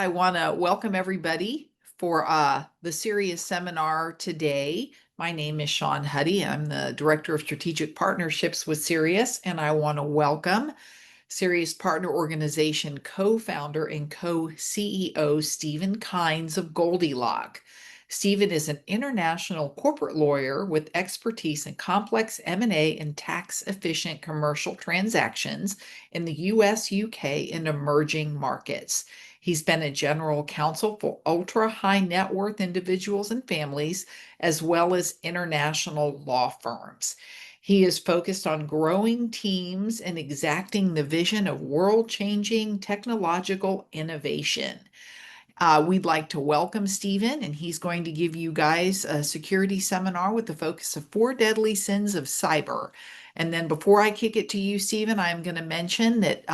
I want to welcome everybody for the CERIAS seminar today. My name is Shawn Huddy. I'm the Director of Strategic Partnerships with CERIAS, and I want to welcome CERIAS Partner Organization co-founder and co-CEO Stephen Kynes of Goldilocks. Stephen is an international corporate lawyer with expertise in complex M&A and tax-efficient commercial transactions in the US, UK, and emerging markets. He's been a general counsel for ultra-high net worth individuals and families, as well as international law firms. He is focused on growing teams and exacting the vision of world-changing technological innovation. We'd like to welcome Stephen, and he's going to give you guys a security seminar with the focus of 4 deadly sins of cyber. And then before I kick it to you, Stephen, I'm going to mention that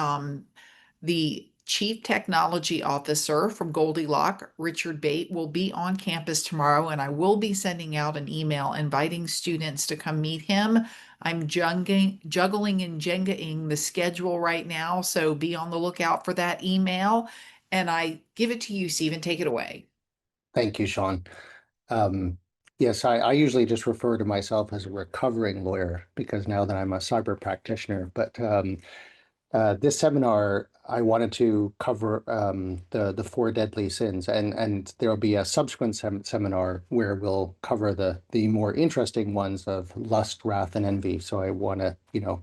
the Chief Technology Officer from Goldilocks, Richard Bate, will be on campus tomorrow, and I will be sending out an email inviting students to come meet him. I'm juggling and Jenga-ing the schedule right now, so be on the lookout for that email. And I give it to you, Stephen. Take it away. Thank you, Shawn. Yes, I usually just refer to myself as a recovering lawyer because now that I'm a cyber practitioner. But this seminar, I wanted to cover the 4 deadly sins, and there will be a subsequent seminar where we'll cover the more interesting ones of lust, wrath, and envy. So I want to,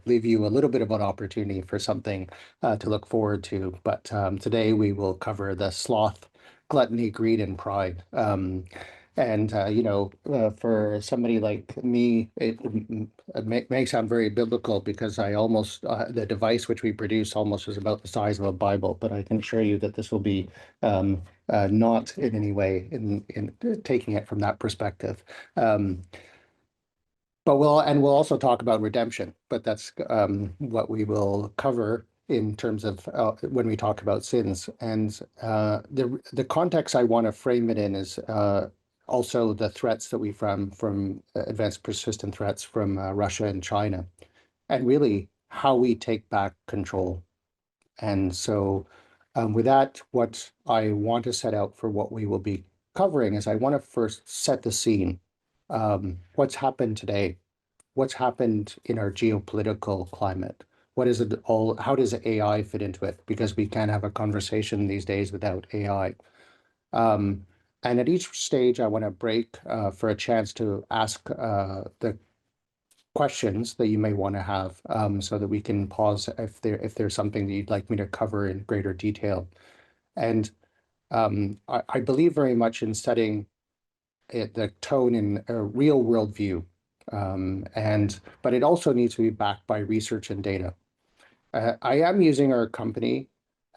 leave you a little bit of an opportunity for something to look forward to. But today we will cover the sloth, gluttony, greed, and pride. For somebody like me, it may sound very biblical because I almost, the device which we produce almost is about the size of a Bible, but I can assure you that this will be not in any way in taking it from that perspective. But we'll also talk about redemption, but that's what we will cover in terms of when we talk about sins. And the context I want to frame it in is also the threats that we from advanced persistent threats from Russia and China, and really how we take back control. And so with that, what I want to set out for what we will be covering is I want to first set the scene. What's happened today? What's happened in our geopolitical climate? What is it all? How does AI fit into it? Because we can't have a conversation these days without AI. And at each stage, I want to break for a chance to ask the questions that you may want to have, so that we can pause if there's something that you'd like me to cover in greater detail. And I believe very much in setting the tone in a real world view, but it also needs to be backed by research and data. I am using our company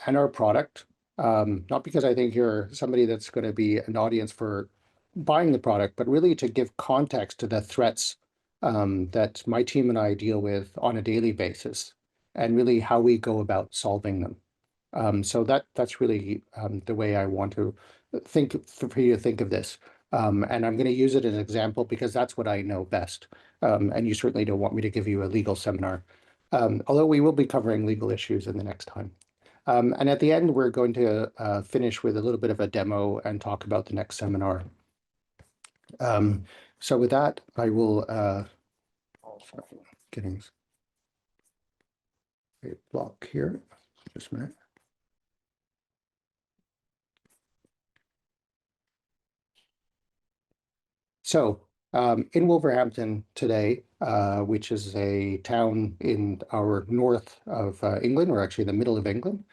and our product, not because I think you're somebody that's going to be an audience for buying the product, but really to give context to the threats that my team and I deal with on a daily basis, and really how we go about solving them. So that's really the way I want to think for you to think of this. And I'm going to use it as an example because that's what I know best. And you certainly don't want me to give you a legal seminar, although we will be covering legal issues in the next time. And at the end, we're going to finish with a little bit of a demo and talk about the next seminar. So with that, I will, getting a block here, just a minute. So in Wolverhampton today, which is a town in our north of England, or actually the middle of England,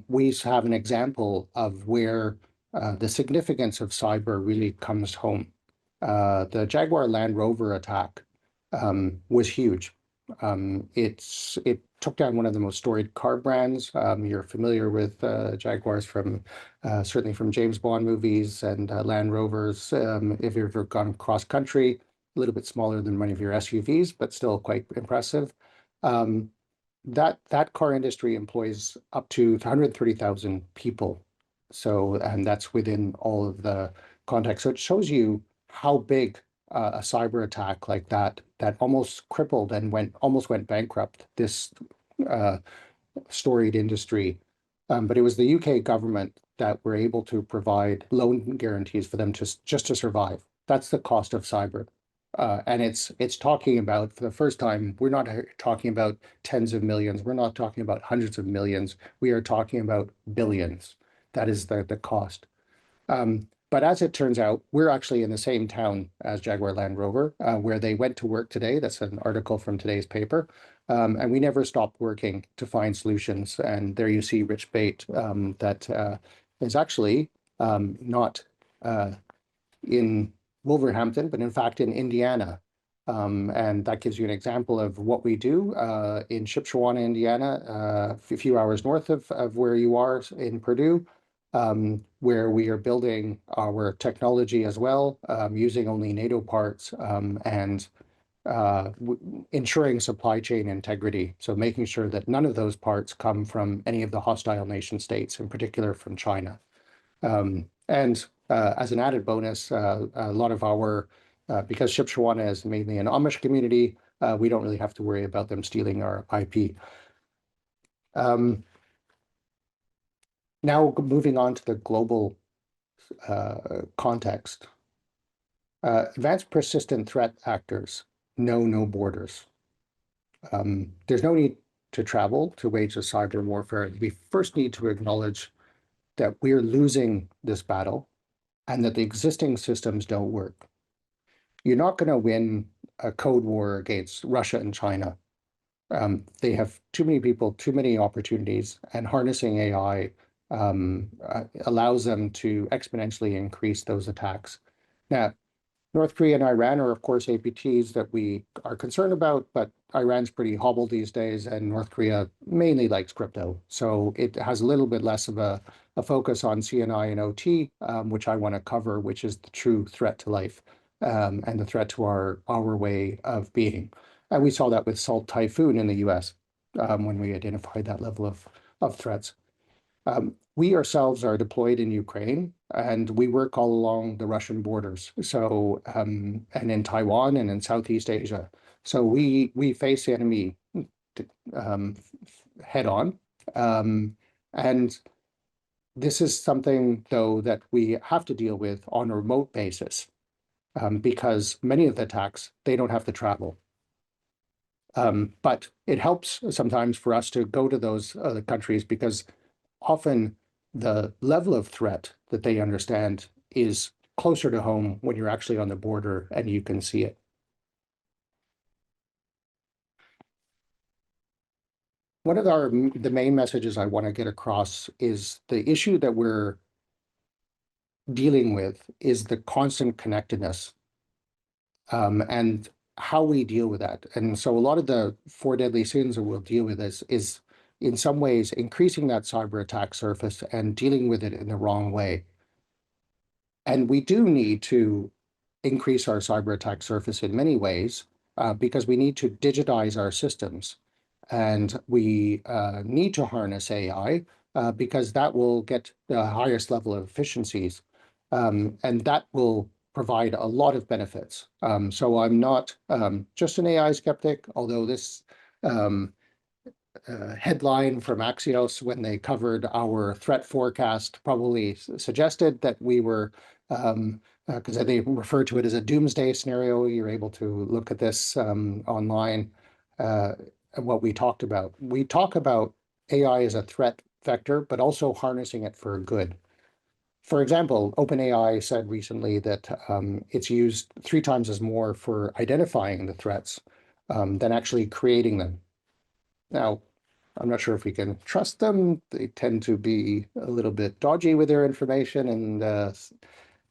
we have an example of where the significance of cyber really comes home. The Jaguar Land Rover attack was huge. It took down one of the most storied car brands. You're familiar with Jaguars from certainly from James Bond movies, and Land Rovers, if you've ever gone cross country, a little bit smaller than many of your SUVs, but still quite impressive. That car industry employs up to 130,000 people. So, and that's within all of the context. So it shows you how big a cyber attack like that almost crippled and almost went bankrupt this storied industry. But it was the UK government that we're able to provide loan guarantees for them just to survive. That's the cost of cyber. And it's talking about, for the first time, we're not talking about tens of millions. We're not talking about hundreds of millions. We are talking about billions. That is the cost. But as it turns out, we're actually in the same town as Jaguar Land Rover, where they went to work today. That's an article from today's paper. And we never stopped working to find solutions. And there you see Rich Bate, that is actually not in Wolverhampton, but in fact in Indiana. And that gives you an example of what we do in Shipshewana, Indiana, a few hours north of where you are in Purdue, where we are building our technology as well, using only NATO parts, and ensuring supply chain integrity. So making sure that none of those parts come from any of the hostile nation states, in particular from China. And as an added bonus, a lot of our, because Shipshewana is mainly an Amish community, we don't really have to worry about them stealing our IP. Now moving on to the global context. Advanced persistent threat actors know no borders. There's no need to travel to wage a cyber warfare. We first need to acknowledge that we're losing this battle and that the existing systems don't work. You're not going to win a code war against Russia and China. They have too many people, too many opportunities, and harnessing AI allows them to exponentially increase those attacks. Now, North Korea and Iran are, of course, APTs that we are concerned about, but Iran's pretty hobbled these days, and North Korea mainly likes crypto. So it has a little bit less of a focus on CNI and OT, which I want to cover, which is the true threat to life, and the threat to our way of being. And we saw that with Salt Typhoon in the US, when we identified that level of threats. We ourselves are deployed in Ukraine, and we work all along the Russian borders. So, and in Taiwan and in Southeast Asia. So we face the enemy head on. And this is something, though, that we have to deal with on a remote basis, because many of the attacks, they don't have to travel. But it helps sometimes for us to go to those other countries, because often the level of threat that they understand is closer to home when you're actually on the border and you can see it. One of the main messages I want to get across is the issue that we're dealing with is the constant connectedness, and how we deal with that. And so a lot of the 4 deadly sins that we'll deal with is in some ways increasing that cyber attack surface and dealing with it in the wrong way. And we do need to increase our cyber attack surface in many ways, because we need to digitize our systems. And we need to harness AI, because that will get the highest level of efficiencies. And that will provide a lot of benefits. So I'm not just an AI skeptic, although this headline from Axios, when they covered our threat forecast, probably suggested that we were, because they refer to it as a doomsday scenario. You're able to look at this online, what we talked about. We talk about AI as a threat vector, but also harnessing it for good. For example, OpenAI said recently that it's used 3 times as more for identifying the threats than actually creating them. Now, I'm not sure if we can trust them. They tend to be a little bit dodgy with their information and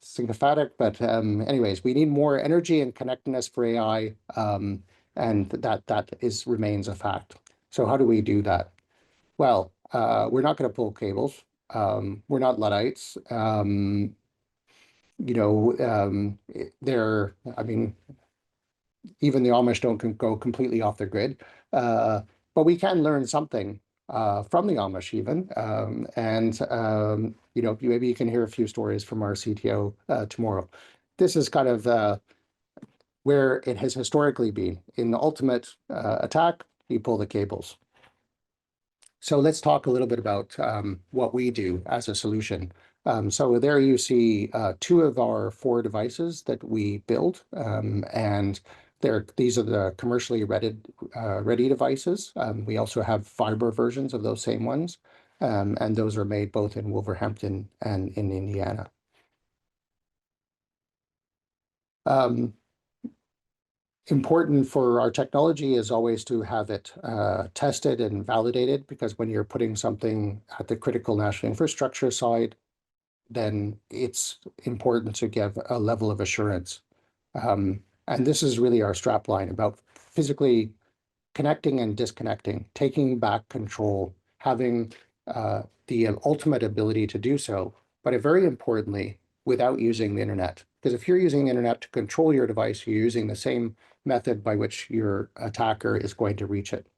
sycophantic. But anyways, we need more energy and connectedness for AI, and that remains a fact. So how do we do that? Well, we're not going to pull cables. We're not Luddites. I mean, even the Amish don't go completely off the grid. But we can learn something from the Amish even. Maybe you can hear a few stories from our CTO tomorrow. This is kind of where it has historically been. In the ultimate attack, you pull the cables. So let's talk a little bit about what we do as a solution. So there you see two of our four devices that we build, and these are the commercially ready devices. We also have fiber versions of those same ones, and those are made both in Wolverhampton and in Indiana. Um, Important for our technology is always to have it tested and validated, because when you're putting something at the critical national infrastructure side, then it's important to give a level of assurance. And this is really our strap line about physically connecting and disconnecting, taking back control, having the ultimate ability to do so, but very importantly, without using the internet. Because if you're using the internet to control your device, you're using the same method by which your attacker is going to reach it.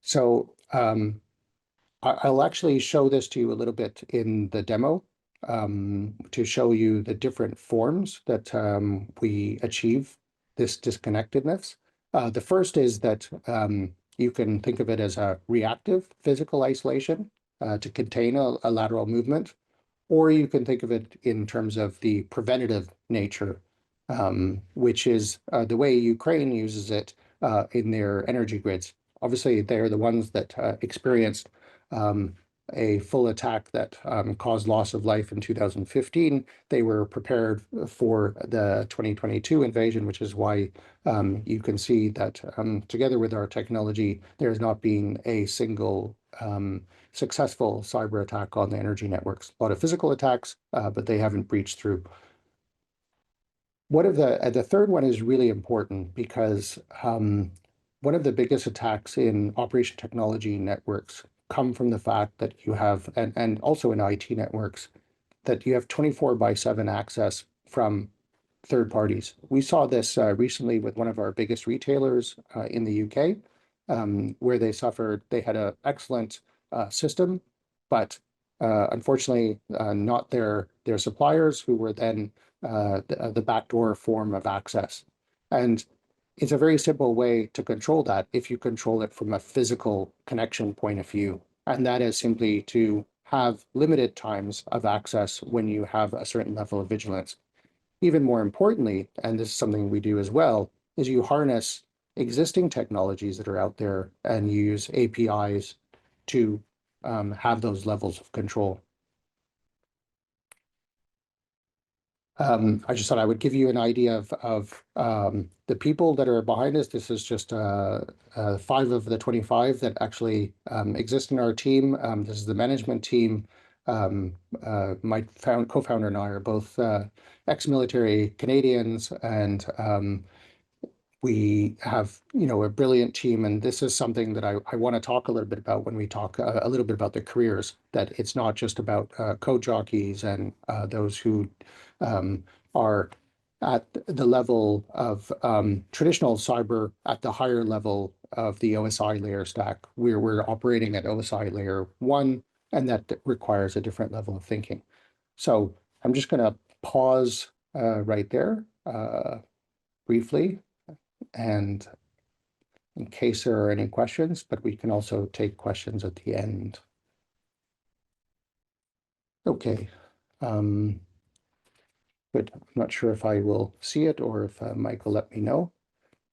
So I'll actually show this to you a little bit in the demo to show you the different forms that we achieve this disconnectedness. The first is that you can think of it as a reactive physical isolation to contain a lateral movement, or you can think of it in terms of the preventative nature, which is the way Ukraine uses it in their energy grids. Obviously, they're the ones that experienced um, a full attack that caused loss of life in 2015. They were prepared for the 2022 invasion, which is why you can see that together with our technology, there's not been a single successful cyber attack on the energy networks. A lot of physical attacks, but they haven't breached through. One of the third one is really important because one of the biggest attacks in operation technology networks come from the fact that you have, and also in IT networks, that you have 24/7 access from third parties. We saw this recently with one of our biggest retailers in the UK, where they had an excellent system, but unfortunately not their suppliers, who were then the backdoor form of access. And it's a very simple way to control that if you control it from a physical connection point of view. And that is simply to have limited times of access when you have a certain level of vigilance. Even more importantly, and this is something we do as well, is you harness existing technologies that are out there and use APIs to have those levels of control. I just thought I would give you an idea of the people that are behind us. This is just 5 of the 25 that actually exist in our team. This is the management team. My co-founder and I are both ex-military Canadians, and we have, a brilliant team, and this is something that I want to talk a little bit about when we talk a little bit about the careers, that it's not just about code jockeys and those who are at the level of traditional cyber at the higher level of the OSI layer stack. We're operating at OSI layer 1, and that requires a different level of thinking. So I'm just going to pause right there briefly, and in case there are any questions, but we can also take questions at the end. Okay. But I'm not sure if I will see it or if Mike will let me know.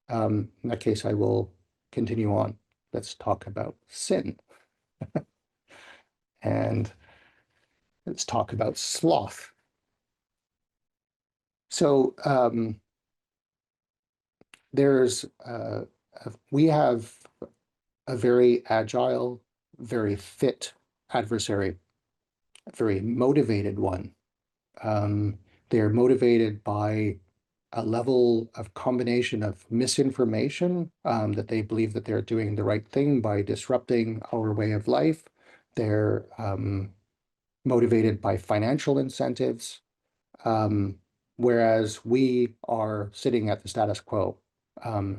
In that case, I will continue on. Let's talk about sin. And let's talk about sloth. So we have a very agile, very fit adversary, a very motivated one. They're motivated by a level of combination of misinformation, that they believe that they're doing the right thing by disrupting our way of life. They're motivated by financial incentives, whereas we are sitting at the status quo.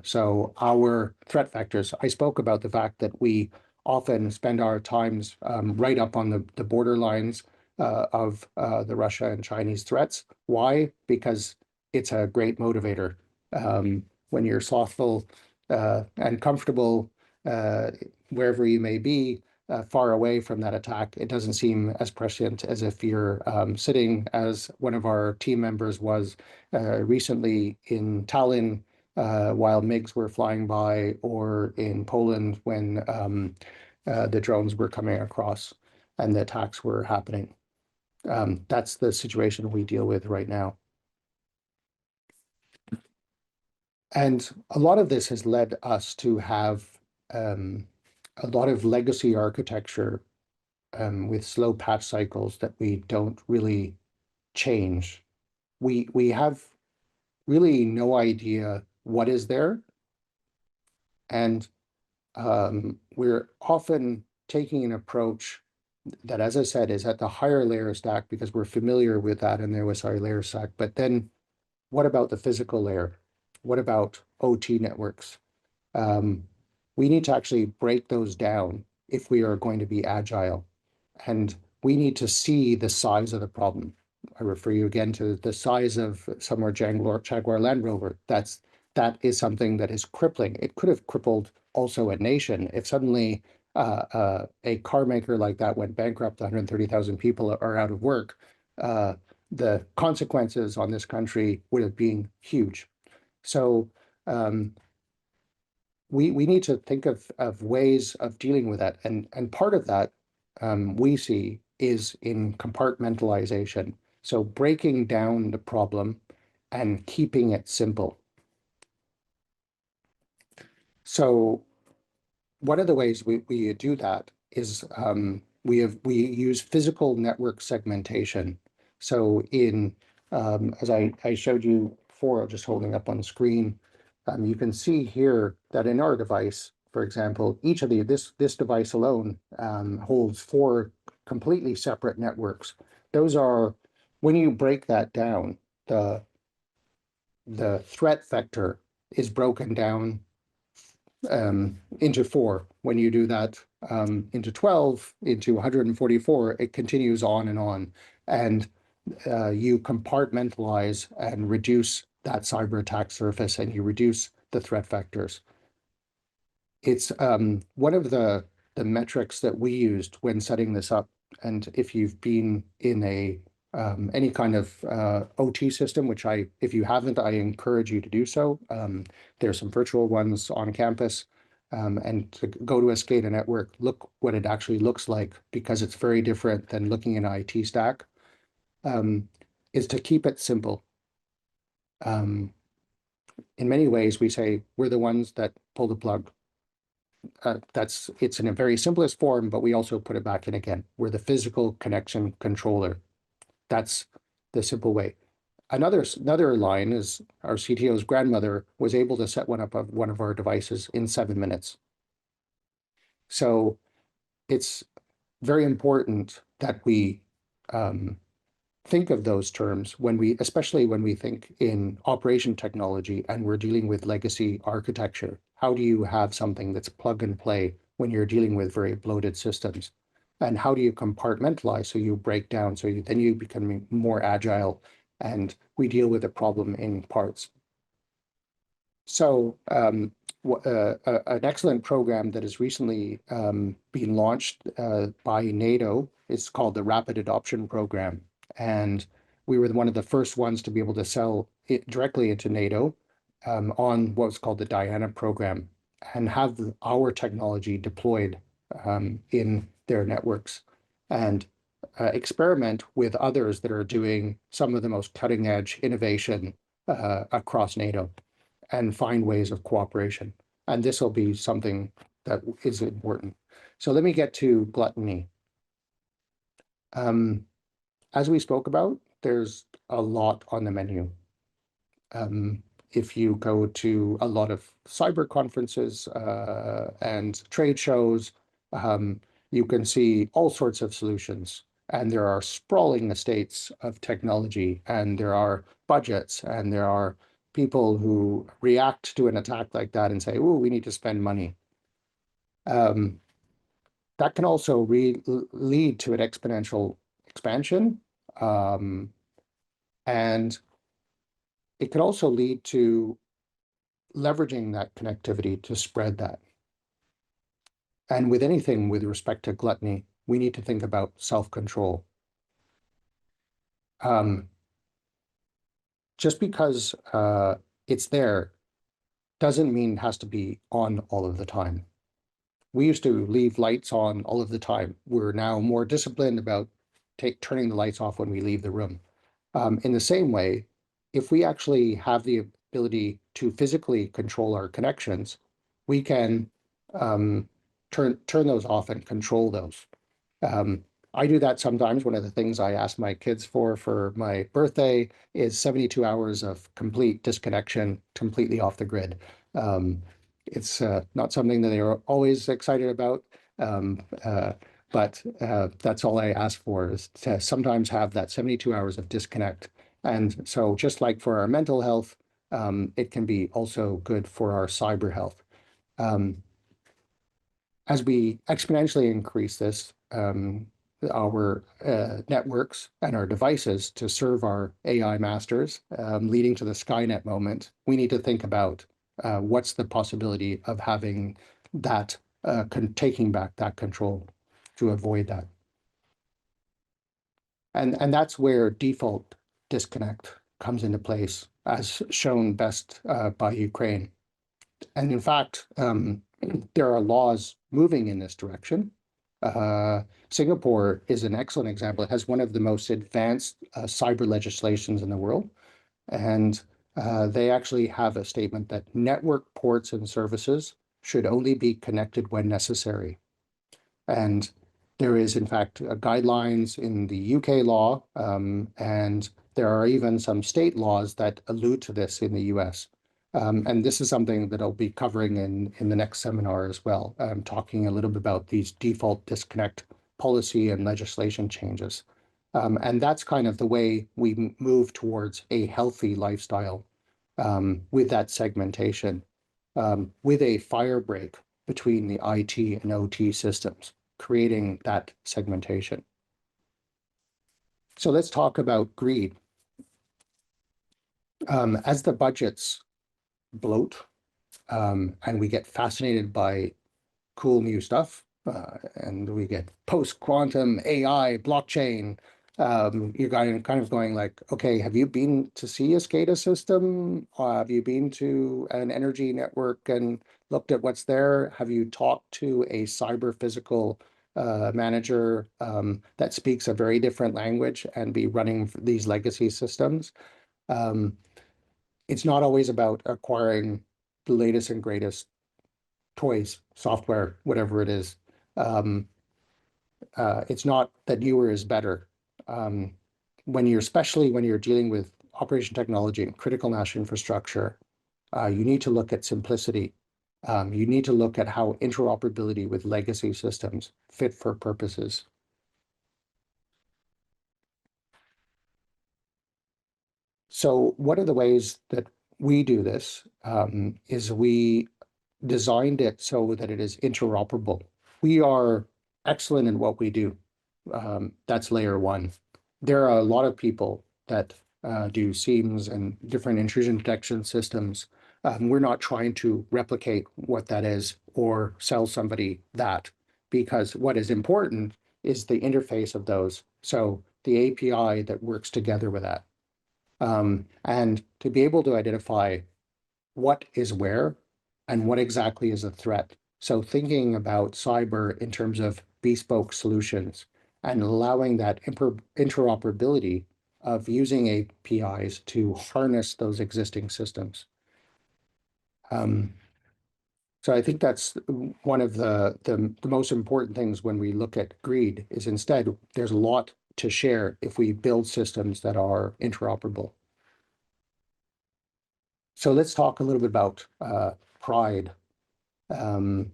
So our threat vectors, I spoke about the fact that we often spend our times right up on the borderlines of the Russia and Chinese threats. Why? Because it's a great motivator. When you're slothful, and comfortable wherever you may be, far away from that attack, it doesn't seem as prescient as if you're sitting, as one of our team members was recently in Tallinn while MiGs were flying by, or in Poland when the drones were coming across and the attacks were happening. That's the situation we deal with right now. And a lot of this has led us to have a lot of legacy architecture with slow patch cycles that we don't really change. We have really no idea what is there, and we're often taking an approach that, as I said, is at the higher layer stack because we're familiar with that and there was our layer stack. But then what about the physical layer? What about OT networks? We need to actually break those down if we are going to be agile. And we need to see the size of the problem. I refer you again to the size of somewhere Jaguar Land Rover. That is something that is crippling. It could have crippled also a nation if suddenly a car maker like that went bankrupt, 130,000 people are out of work. The consequences on this country would have been huge. So we need to think of ways of dealing with that. And part of that we see is in compartmentalization. So breaking down the problem and keeping it simple. So one of the ways we do that is we use physical network segmentation. So in as I showed you before, just holding up on the screen, you can see here that in our device, for example, each of this device alone holds 4 completely separate networks. Those are, when you break that down, the threat vector is broken down into 4. When you do that into 12, into 144, it continues on and on. And you compartmentalize and reduce that cyber attack surface, and you reduce the threat vectors. It's one of the metrics that we used when setting this up. And if you've been in a any kind of OT system, which if you haven't, I encourage you to do so. There's some virtual ones on campus, and to go to a SCADA network, look what it actually looks like, because it's very different than looking at an IT stack, is to keep it simple. In many ways, we say we're the ones that pull the plug. It's in a very simplest form, but we also put it back in again. We're the physical connection controller. That's the simple way. Another line is our CTO's grandmother was able to set one up of one of our devices in 7 minutes. So it's very important that we think of those terms especially when we think in operation technology and we're dealing with legacy architecture. How do you have something that's plug and play when you're dealing with very bloated systems? And how do you compartmentalize so you break down, so then you become more agile and we deal with the problem in parts? So an excellent program that has recently been launched by NATO is called the Rapid Adoption Program. And we were one of the first ones to be able to sell it directly into NATO on what's called the Diana program, and have our technology deployed in their networks, and experiment with others that are doing some of the most cutting edge innovation across NATO, and find ways of cooperation. And this will be something that is important. So let me get to gluttony. As we spoke about, there's a lot on the menu. If you go to a lot of cyber conferences and trade shows, you can see all sorts of solutions. And there are sprawling estates of technology, and there are budgets, and there are people who react to an attack like that and say, oh, we need to spend money. That can also lead to an exponential expansion. And it can also lead to leveraging that connectivity to spread that. And with anything with respect to gluttony, we need to think about self-control. Just because it's there doesn't mean it has to be on all of the time. We used to leave lights on all of the time. We're now more disciplined about turning the lights off when we leave the room. In the same way, if we actually have the ability to physically control our connections, we can turn those off and control those. I do that sometimes. One of the things I ask my kids for my birthday is 72 hours of complete disconnection, completely off the grid. It's not something that they are always excited about, but that's all I ask for, is to sometimes have that 72 hours of disconnect. And so just like for our mental health, it can be also good for our cyber health. As we exponentially increase this, our networks and our devices to serve our AI masters, leading to the Skynet moment, we need to think about what's the possibility of having that, taking back that control to avoid that. And that's where default disconnect comes into place, as shown best by Ukraine. And in fact, there are laws moving in this direction. Singapore is an excellent example. It has one of the most advanced cyber legislations in the world. And they actually have a statement that network ports and services should only be connected when necessary. And there is, in fact, guidelines in the UK law, and there are even some state laws that allude to this in the US. And this is something that I'll be covering in the next seminar as well, talking a little bit about these default disconnect policy and legislation changes. And that's kind of the way we move towards a healthy lifestyle, with that segmentation, with a fire break between the IT and OT systems, creating that segmentation. So let's talk about greed. As the budgets bloat, and we get fascinated by cool new stuff, and we get post-quantum AI, blockchain, you're kind of going like, okay, have you been to see a SCADA system? Have you been to an energy network and looked at what's there? Have you talked to a cyber physical manager that speaks a very different language and be running these legacy systems? It's not always about acquiring the latest and greatest toys, software, whatever it is. It's not that newer is better. Especially when you're dealing with operation technology and critical national infrastructure, you need to look at simplicity. You need to look at how interoperability with legacy systems fit for purposes. So one of the ways that we do this is we designed it so that it is interoperable. We are excellent in what we do. That's layer one. There are a lot of people that do SIEMs and different intrusion detection systems. We're not trying to replicate what that is or sell somebody that, because what is important is the interface of those. So the API that works together with that. And to be able to identify what is where and what exactly is a threat. So thinking about cyber in terms of bespoke solutions and allowing that interoperability of using APIs to harness those existing systems. So I think that's one of the most important things when we look at greed, is instead there's a lot to share if we build systems that are interoperable. So let's talk a little bit about pride. And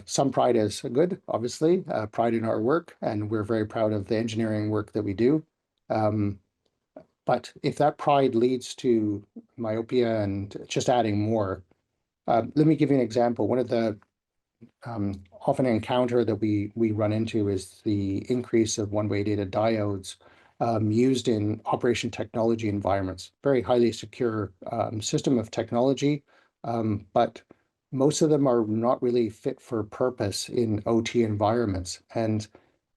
some pride is good, obviously, pride in our work, and we're very proud of the engineering work that we do. But if that pride leads to myopia and just adding more, let me give you an example. One of the often encounter that we run into is the increase of one-way data diodes used in operation technology environments. Very highly secure system of technology, but most of them are not really fit for purpose in OT environments. And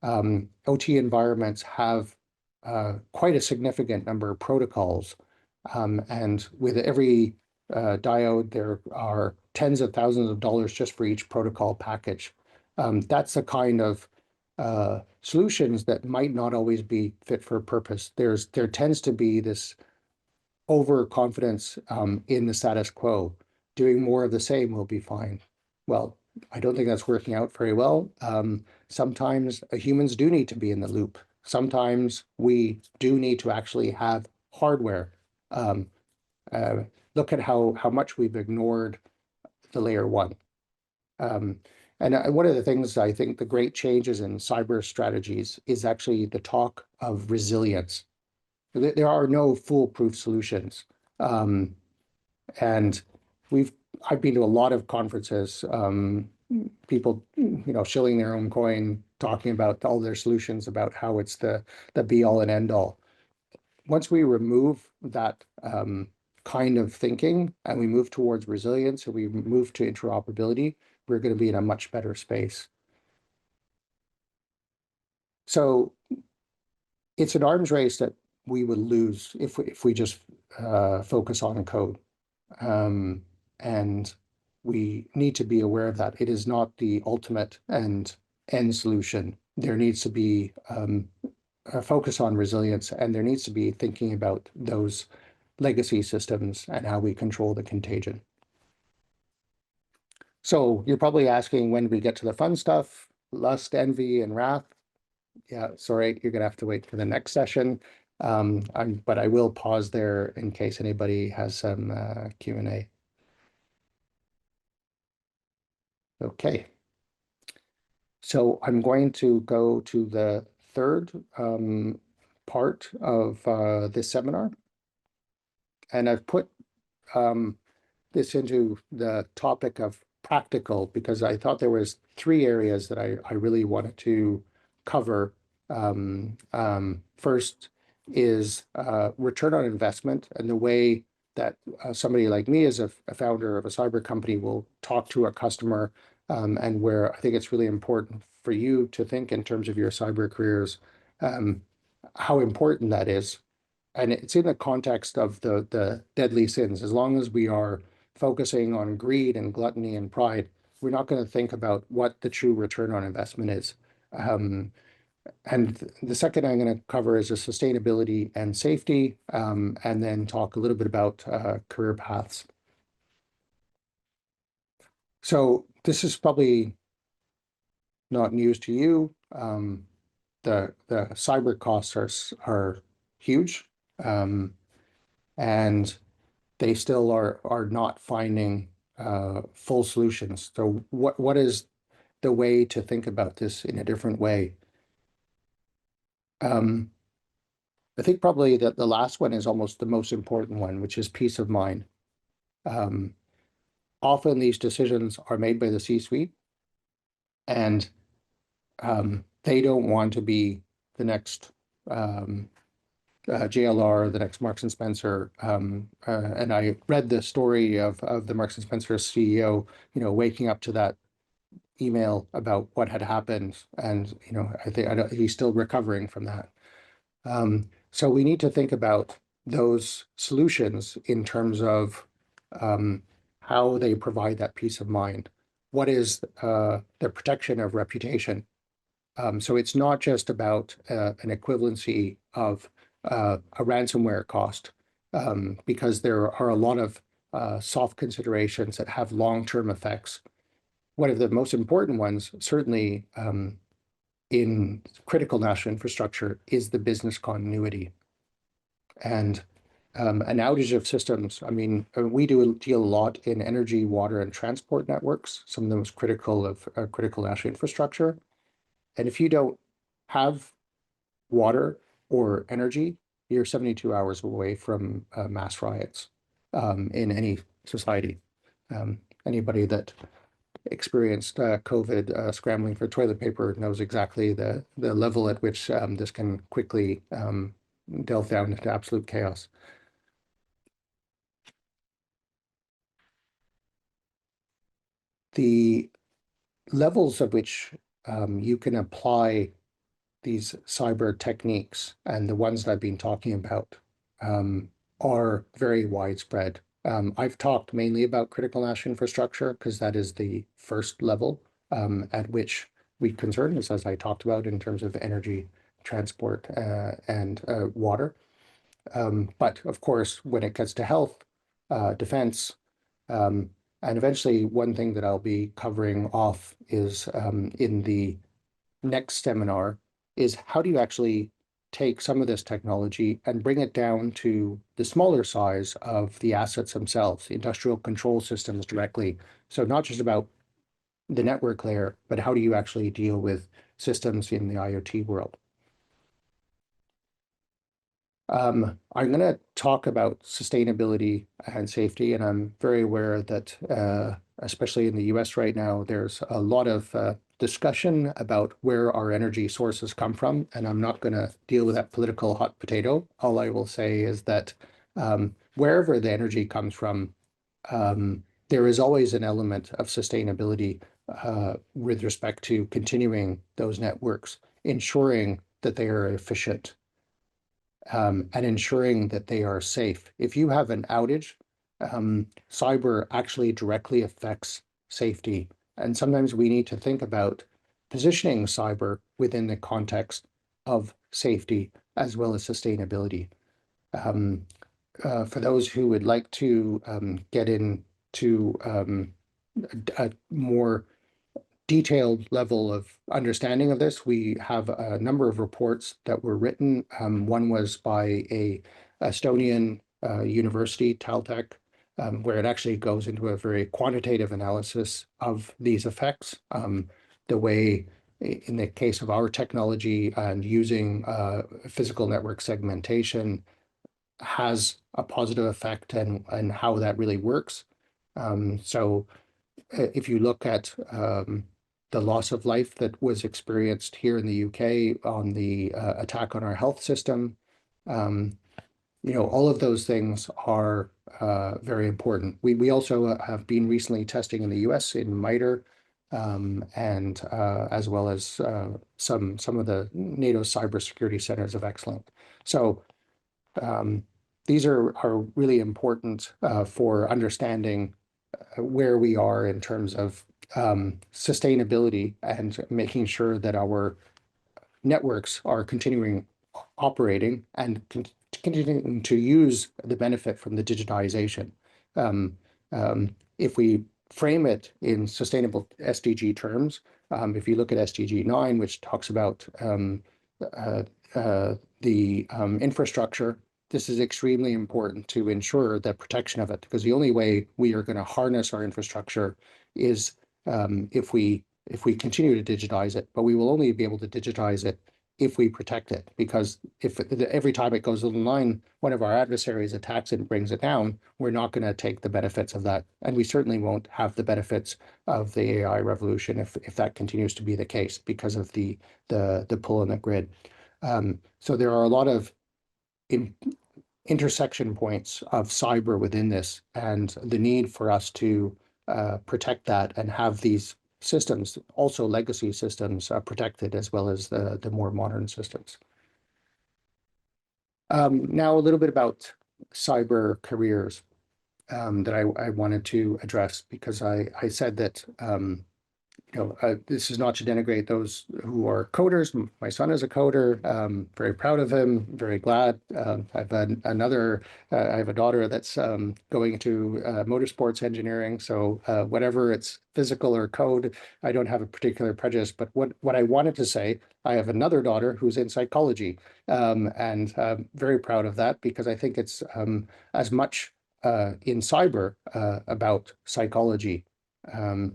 OT environments have quite a significant number of protocols. And with every diode, there are tens of thousands of dollars just for each protocol package. That's the kind of solutions that might not always be fit for purpose. There tends to be this overconfidence in the status quo. Doing more of the same will be fine. Well, I don't think that's working out very well. Sometimes humans do need to be in the loop. Sometimes we do need to actually have hardware. Um, Look at how much we've ignored the layer one. And one of the things I think the great changes in cyber strategies is actually the talk of resilience. There are no foolproof solutions. And I've been to a lot of conferences, people, shilling their own coin, talking about all their solutions, about how it's the be all and end all. Once we remove that kind of thinking and we move towards resilience and we move to interoperability, we're going to be in a much better space. So it's an arms race that we would lose if we just focus on code. And we need to be aware of that. It is not the ultimate and end solution. There needs to be a focus on resilience, and there needs to be thinking about those legacy systems and how we control the contagion. So you're probably asking, when do we get to the fun stuff? Lust, envy, and wrath. Yeah, sorry, you're gonna have to wait for the next session. But I will pause there in case anybody has some Q&A. Okay. So I'm going to go to the third part of this seminar. And I've put this into the topic of practical because I thought there was three areas that I really wanted to cover. First is return on investment, and the way that somebody like me as a founder of a cyber company will talk to a customer, and where I think it's really important for you to think in terms of your cyber careers, how important that is. And it's in the context of the deadly sins. As long as we are focusing on greed and gluttony and pride, we're not going to think about what the true return on investment is. And the second I'm going to cover is sustainability and safety, and then talk a little bit about career paths. So this is probably not news to you. The cyber costs are huge, and they still are not finding full solutions. So what is the way to think about this in a different way? I think probably that the last one is almost the most important one, which is peace of mind. Often these decisions are made by the C-suite, and they don't want to be the next JLR, the next Marks and Spencer. And I read the story of the Marks and Spencer CEO, waking up to that email about what had happened, and I think he's still recovering from that. So we need to think about those solutions in terms of how they provide that peace of mind. What is the protection of reputation? So it's not just about an equivalency of a ransomware cost, because there are a lot of soft considerations that have long-term effects. One of the most important ones, certainly in critical national infrastructure, is the business continuity. And an outage of systems, I mean, we deal a lot in energy, water, and transport networks, some of the most critical of critical national infrastructure. And if you don't have water or energy, you're 72 hours away from mass riots in any society. Anybody that experienced COVID scrambling for toilet paper knows exactly the level at which this can quickly delve down into absolute chaos. The levels at which you can apply these cyber techniques and the ones that I've been talking about are very widespread. I've talked mainly about critical national infrastructure because that is the first level at which we concern, as I talked about in terms of energy, transport, and water. But of course, when it gets to health, defense, um, and eventually one thing that I'll be covering off is in the next seminar is how do you actually take some of this technology and bring it down to the smaller size of the assets themselves, the industrial control systems directly. So not just about the network layer, but how do you actually deal with systems in the IoT world? I'm going to talk about sustainability and safety, and I'm very aware that, especially in the US right now, there's a lot of discussion about where our energy sources come from, and I'm not going to deal with that political hot potato. All I will say is that wherever the energy comes from, there is always an element of sustainability with respect to continuing those networks, ensuring that they are efficient and ensuring that they are safe. If you have an outage, cyber actually directly affects safety. And sometimes we need to think about positioning cyber within the context of safety as well as sustainability. For those who would like to get into a more detailed level of understanding of this, we have a number of reports that were written. One was by a Estonian university, Taltech, where it actually goes into a very quantitative analysis of these effects. The way, in the case of our technology and using physical network segmentation, has a positive effect and how that really works. So if you look at the loss of life that was experienced here in the UK on the attack on our health system, all of those things are very important. We also have been recently testing in the US in MITRE, and as well as some of the NATO cybersecurity centers of excellence. So these are really important for understanding where we are in terms of sustainability and making sure that our networks are continuing operating and continuing to use the benefit from the digitization. If we frame it in sustainable SDG terms, if you look at SDG 9, which talks about the infrastructure, this is extremely important to ensure the protection of it, because the only way we are going to harness our infrastructure is if we continue to digitize it, but we will only be able to digitize it if we protect it, because if every time it goes online, one of our adversaries attacks it and brings it down, we're not going to take the benefits of that. And we certainly won't have the benefits of the AI revolution if that continues to be the case because of the pull in the grid. So there are a lot of intersection points of cyber within this, and the need for us to protect that and have these systems, also legacy systems, protected as well as the more modern systems. Now a little bit about cyber careers that I wanted to address, because I said that this is not to denigrate those who are coders. My son is a coder. Very proud of him. Very glad. I've I have a daughter that's going into motorsports engineering. So whatever it's physical or code, I don't have a particular prejudice. But what I wanted to say, I have another daughter who's in psychology, and very proud of that, because I think it's as much in cyber about psychology.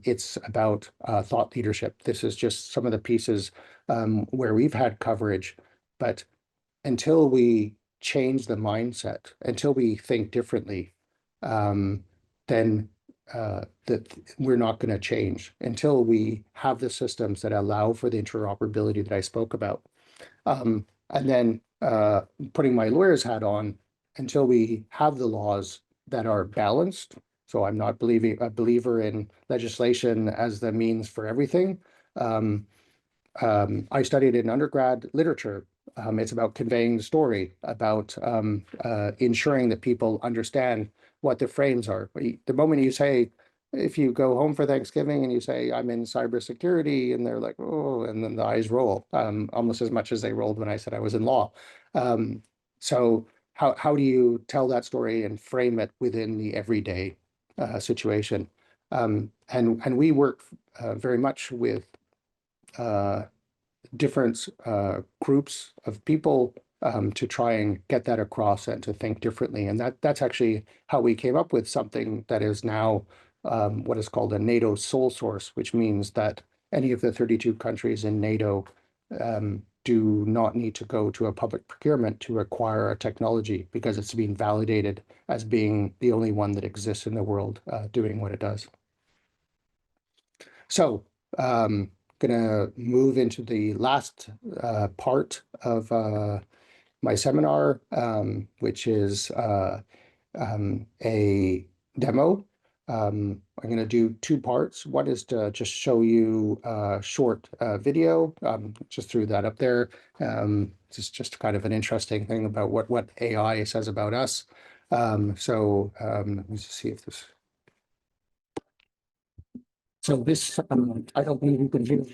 It's about thought leadership. This is just some of the pieces where we've had coverage, but until we change the mindset, until we think differently, then that we're not going to change until we have the systems that allow for the interoperability that I spoke about. And then putting my lawyer's hat on, until we have the laws that are balanced. So I'm not a believer in legislation as the means for everything. I studied in undergrad literature. It's about conveying the story, about ensuring that people understand what the frames are. The moment you say, if you go home for Thanksgiving and you say, I'm in cybersecurity, and they're like, oh, and then the eyes roll, almost as much as they rolled when I said I was in law. So how do you tell that story and frame it within the everyday situation? And we work very much with different groups of people to try and get that across and to think differently. And that's actually how we came up with something that is now what is called a NATO sole source, which means that any of the 32 countries in NATO do not need to go to a public procurement to acquire a technology, because it's been validated as being the only one that exists in the world doing what it does. So gonna move into the last part of my seminar, which is a demo. I'm going to do two parts. One is to just show you a short video. Just threw that up there. Just kind of an interesting thing about what AI says about us. Let me just see if this. So this, I don't think you can hear.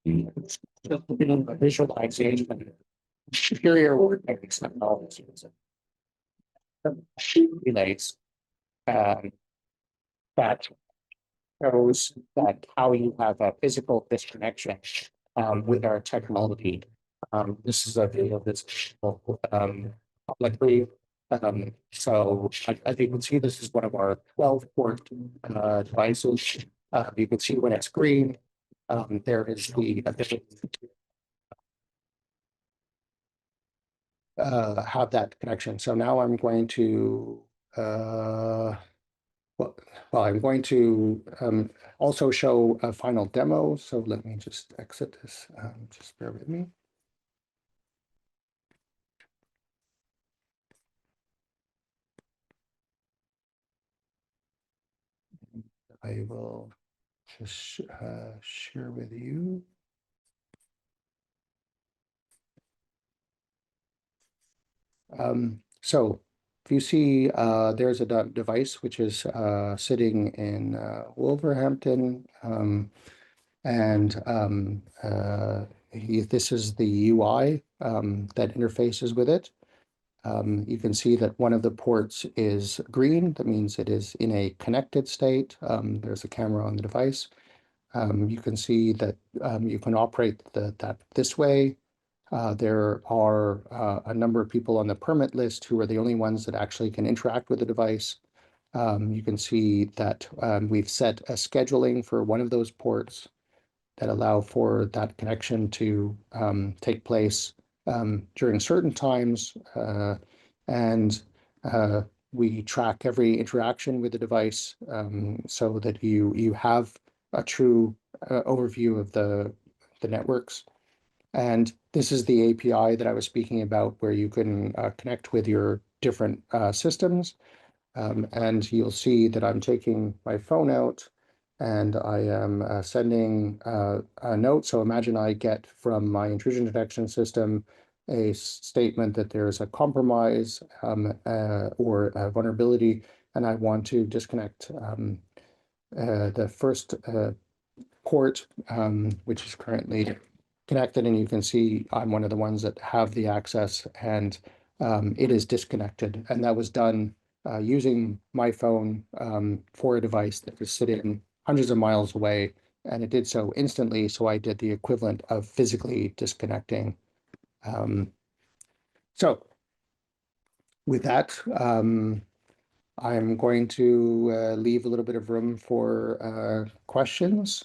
It's just a bit of a visualization. Superior workmates technologies relates that shows that how you have a physical disconnection with our technology. This is a video that's publicly. So as you can see, this is one of our 12-port devices. You can see when it's green, there is the ability to have that connection. So now I'm going to well, I'm going to also show a final demo. So let me just exit this. Just bear with me. I will just share with you. So if you see, there's a device which is sitting in Wolverhampton, this is the UI that interfaces with it. You can see that one of the ports is green. That means it is in a connected state. There's a camera on the device. You can see that you can operate that this way. There are a number of people on the permit list who are the only ones that actually can interact with the device. You can see that we've set a scheduling for one of those ports that allow for that connection to take place during certain times. And we track every interaction with the device so that you have a true overview of the networks. And this is the API that I was speaking about, where you can connect with your different systems. And you'll see that I'm taking my phone out and I am sending a note. So imagine I get from my intrusion detection system a statement that there's a compromise or a vulnerability, and I want to disconnect the first port, which is currently connected, and you can see I'm one of the ones that have the access, and it is disconnected. And that was done using my phone for a device that was sitting hundreds of miles away, and it did so instantly. So I did the equivalent of physically disconnecting. So with that, I'm going to leave a little bit of room for questions.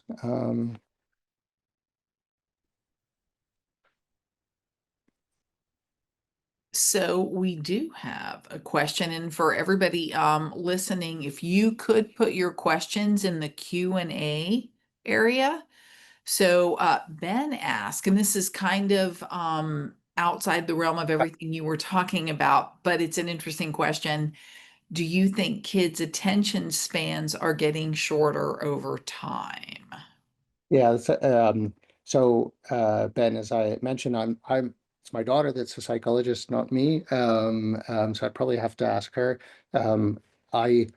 So we do have a question, and for everybody listening, if you could put your questions in the Q&A area. So Ben asked, and this is kind of outside the realm of everything you were talking about, but it's an interesting question. Do you think kids' attention spans are getting shorter over time? Yeah, Ben, as I mentioned, it's my daughter that's a psychologist, not me. So I'd probably have to ask her. I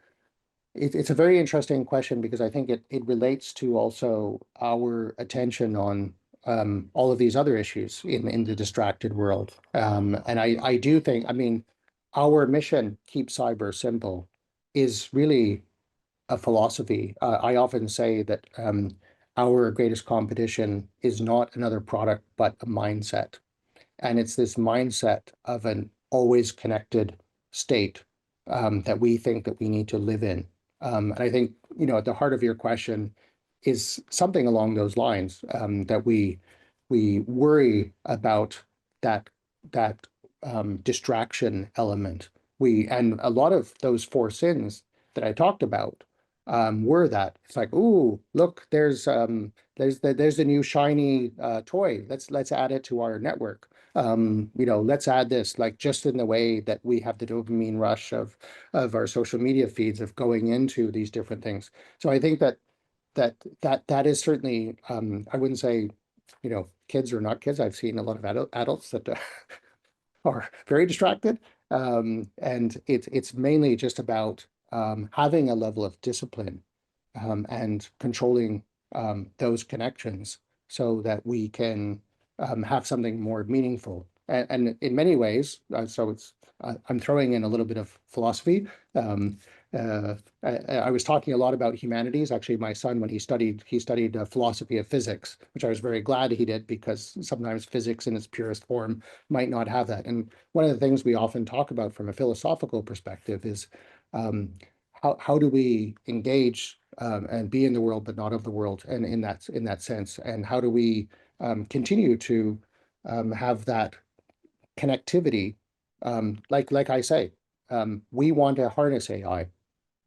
it's a very interesting question because I think it relates to also our attention on all of these other issues in the distracted world. And I do think, I mean, our mission, keep cyber simple, is really a philosophy. I often say that our greatest competition is not another product, but a mindset. And it's this mindset of an always connected state that we think that we need to live in. And I think, at the heart of your question is something along those lines, that we worry about that distraction element. And a lot of those four sins that I talked about were that. It's like, ooh, look, there's a new shiny toy. Let's add it to our network. Let's add this, like just in the way that we have the dopamine rush of our social media feeds of going into these different things. So I think that is certainly, I wouldn't say, kids or not kids. I've seen a lot of adults that are very distracted. And it's mainly just about having a level of discipline and controlling those connections so that we can have something more meaningful. And in many ways, I'm throwing in a little bit of philosophy. Um, I was talking a lot about humanities. Actually, my son, when he studied philosophy of physics, which I was very glad he did because sometimes physics in its purest form might not have that. And one of the things we often talk about from a philosophical perspective is um, how do we engage and be in the world but not of the world, and in that sense, and how do we continue to have that connectivity, like I say, we want to harness AI.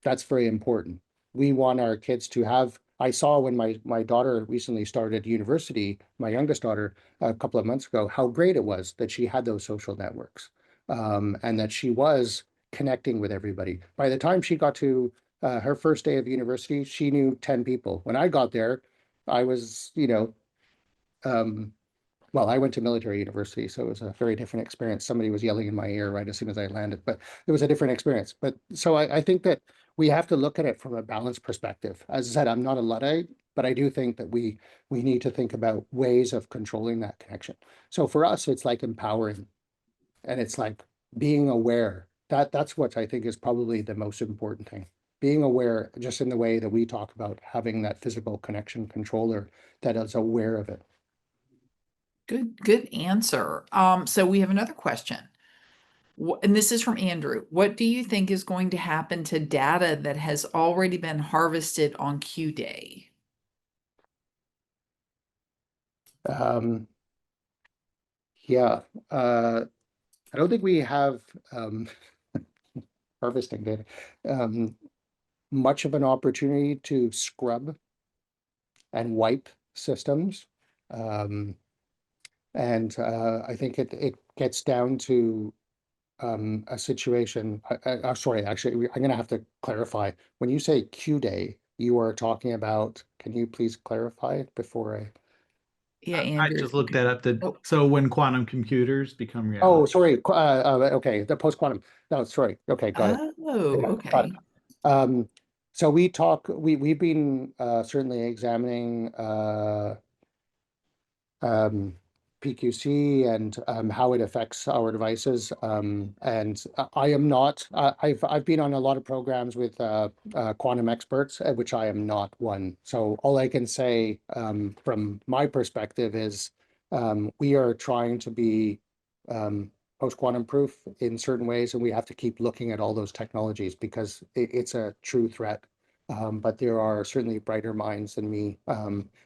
That's very important. We want our kids to have. I saw when my daughter recently started university, my youngest daughter, a couple of months ago, how great it was that she had those social networks, and that she was connecting with everybody. By the time she got to her first day of university, she knew 10 people. When I got there, I was, um, well, I went to military university, so it was a very different experience. Somebody was yelling in my ear right as soon as I landed, but it was a different experience. But so I think that we have to look at it from a balanced perspective. As I said, I'm not a Luddite, but I do think that we need to think about ways of controlling that connection. So for us, it's like empowering, and it's like being aware. That's what I think is probably the most important thing. Being aware, just in the way that we talk about having that physical connection controller that is aware of it. Good answer. So we have another question. And this is from Andrew. What do you think is going to happen to data that has already been harvested on Q day? Um, yeah, I don't think we have harvesting data, um, much of an opportunity to scrub and wipe systems. Um, and I think it gets down to a situation. Sorry, actually, I'm going to have to clarify. When you say Q day, you are talking about, can you please clarify it before I? Yeah, I Andrew. just looked that up. Oh, So when quantum computers become Oh, reality. sorry. Okay, the post-quantum. No, sorry. Okay, got it. oh, Yeah, got it. okay. Um, so we've been certainly examining um, PQC and how it affects our devices. And I am not. I've been on a lot of programs with quantum experts, which I am not one. So all I can say from my perspective is we are trying to be post-quantum proof in certain ways, and we have to keep looking at all those technologies because it's a true threat. But there are certainly brighter minds than me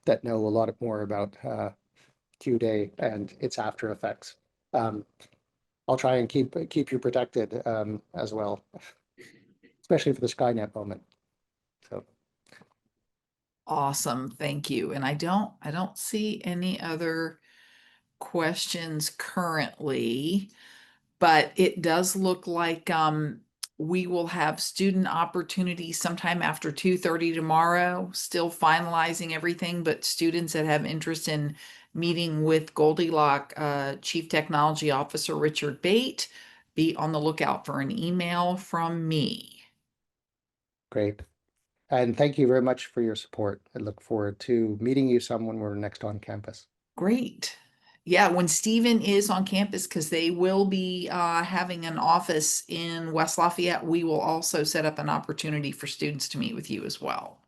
that know a lot more about Q day and its after effects. Um, I'll try and keep you protected as well, especially for the Skynet moment. So Awesome, thank you. And I don't see any other questions currently, but it does look like we will have student opportunities sometime after 2:30 tomorrow, still finalizing everything, but students that have interest in meeting with Goldilocks Chief Technology Officer Richard Bate, be on the lookout for an email from me. great. And thank you very much for your support. I look forward to meeting you some when we're next on campus. Great. Yeah, when Stephen is on campus, because they will be having an office in West Lafayette, we will also set up an opportunity for students to meet with you as well.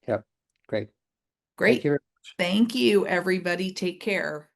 Yep, great. Thank Great. you. Thank you, everybody. Take care.